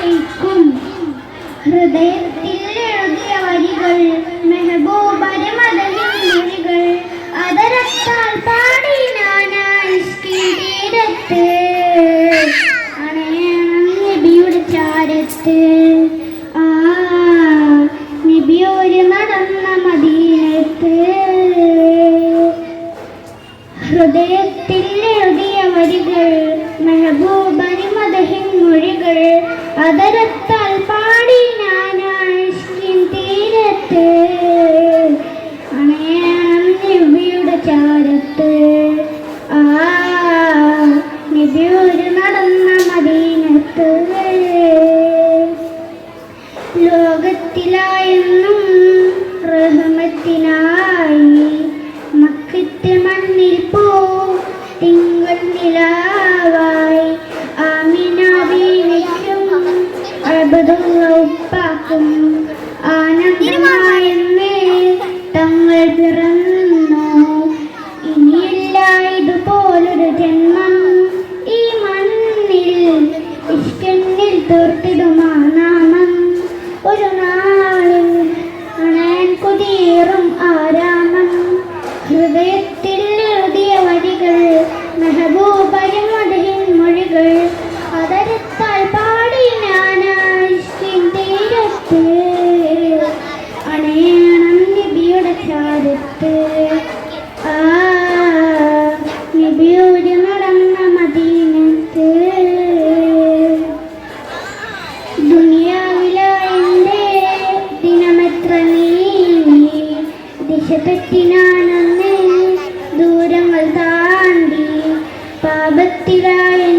ആശയിക്കും ഹൃദയത്തിൽ എഴുതിയ വരികൾ മെഹബൂബര മദനിൻ മൊഴികൾ അതരത്താൽ പാടി നാനായിഷ്കിൻ തീരത്ത് അണയണം നബിയുടെ ചാരത്ത് നബിയോര് നടന്ന മദീനത്ത് ഹൃദയത്തിൽ എഴുതിയ വരികൾ മെഹബൂബര മദഹിൻ മൊഴികൾ അതരത്താൽ പാടി നാനായിഷ്കിൻ തീരത്ത് അണയണം നബിയുടെ ചാരത്ത് നബിയോര് നടന്ന മദീനത്ത് ലോകത്തിലായെന്നും റഹ്മത്തിനായി മക്കത്തെ മണ്ണിൽ പോ തിങ്കൾ നിലാവായി ആമിന ബീവിക്കും അബ്ദുള്ള ഉപ്പാക്കും ആനന്ദമായെന്ന് തങ്ങൾ പിറന്നു ഇനിയില്ല ഇതുപോലൊരു ജന്മം ഈ മണ്ണിൽ ഇഷ്കന്നിൽ തോർത്തിടുമാ നാമം ഒരു നാളിൽ അണയാൻ കൊതിയേറും ആരാമം ഹൃദയത്തിൽ എഴുതിയ വരികൾ മെഹബൂബര മദഹിൻ മൊഴികൾ അതരത്താൽ പാടി നാനായിഷ്കിൻ തീരത്ത് അണയണം നബിയുടെ ചാരത്ത് നബിയോര് നടന്ന മദീനത്ത് ദുനിയാവിലെ ദിനമെത്ര നീങ്ങി ദിശ തെറ്റി ഞാനന്ന് ദൂരങ്ങൾ താണ്ടി പാപത്തിലായ